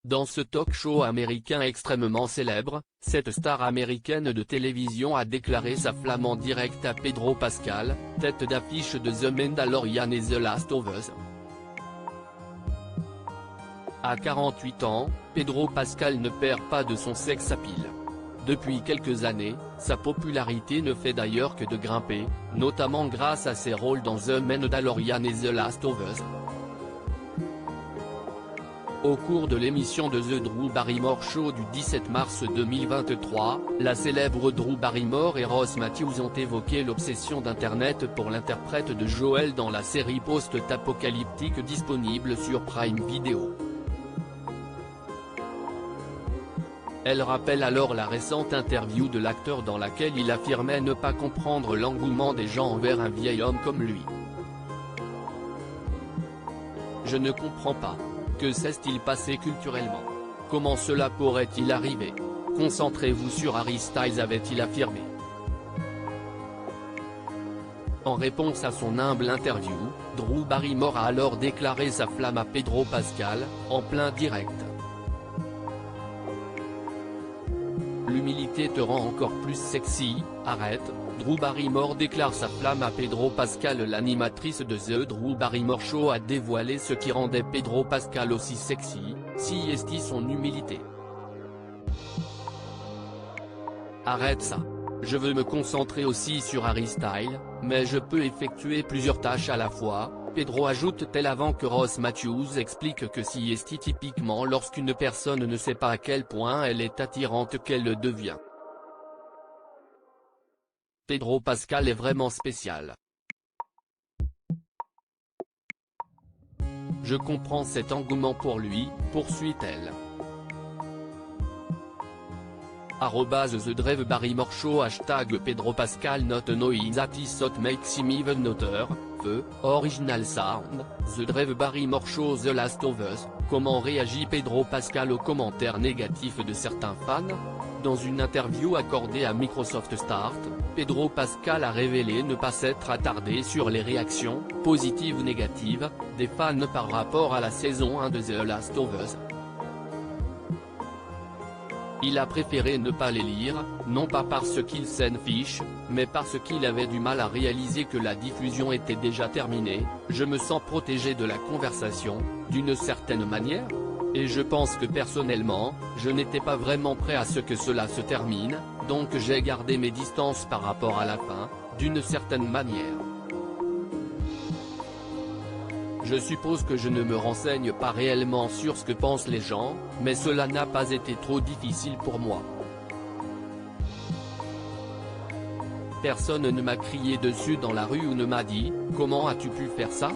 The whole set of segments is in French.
Dans ce talk-show américain extrêmement célèbre, cette star américaine de télévision a déclaré sa flamme en direct à Pedro Pascal, tête d'affiche de The Mandalorian et The Last of Us. À 48 ans, Pedro Pascal ne perd pas de son sex appeal. Depuis quelques années, sa popularité ne fait d'ailleurs que de grimper, notamment grâce à ses rôles dans The Mandalorian et The Last of Us. Au cours de l'émission de The Drew Barrymore Show du 17 mars 2023, la célèbre Drew Barrymore et Ross Matthews ont évoqué l'obsession d'Internet pour l'interprète de Joel dans la série post-apocalyptique disponible sur Prime Video. Elle rappelle alors la récente interview de l'acteur dans laquelle il affirmait ne pas comprendre l'engouement des gens envers un vieil homme comme lui. Je ne comprends pas. Que s'est-il passé culturellement? Comment cela pourrait-il arriver? Concentrez-vous sur Harry Styles, avait-il affirmé. En réponse à son humble interview, Drew Barrymore a alors déclaré sa flamme à Pedro Pascal, en plein direct. L'humilité te rend encore plus sexy, arrête. Drew Barrymore déclare sa flamme à Pedro Pascal. L'animatrice de The Drew Barrymore Show a dévoilé ce qui rendait Pedro Pascal aussi sexy, si est son humilité. Arrête ça. Je veux me concentrer aussi sur Harry Styles, mais je peux effectuer plusieurs tâches à la fois, Pedro ajoute-t-elle avant que Ross Matthews explique que si est typiquement lorsqu'une personne ne sait pas à quel point elle est attirante qu'elle le devient. Pedro Pascal est vraiment spécial. Je comprends cet engouement pour lui, poursuit-elle. @The Drew Barrymore Show #Pedro Pascal not knowing that is what makes him even hotter, the original sound, The Drew Barrymore Show The Last of Us. Comment réagit Pedro Pascal aux commentaires négatifs de certains fans? Dans une interview accordée à Microsoft Start, Pedro Pascal a révélé ne pas s'être attardé sur les réactions, positives ou négatives, des fans par rapport à la saison 1 de The Last of Us. Il a préféré ne pas les lire, non pas parce qu'il s'en fiche, mais parce qu'il avait du mal à réaliser que la diffusion était déjà terminée. Je me sens protégé de la conversation, d'une certaine manière. Et je pense que personnellement, je n'étais pas vraiment prêt à ce que cela se termine, donc j'ai gardé mes distances par rapport à la fin, d'une certaine manière. Je suppose que je ne me renseigne pas réellement sur ce que pensent les gens, mais cela n'a pas été trop difficile pour moi. Personne ne m'a crié dessus dans la rue ou ne m'a dit « Comment as-tu pu faire ça ?»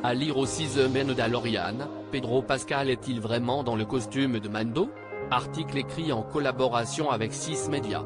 À lire aussi The Mandalorian, Pedro Pascal est-il vraiment dans le costume de Mando? Article écrit en collaboration avec 6 Médias.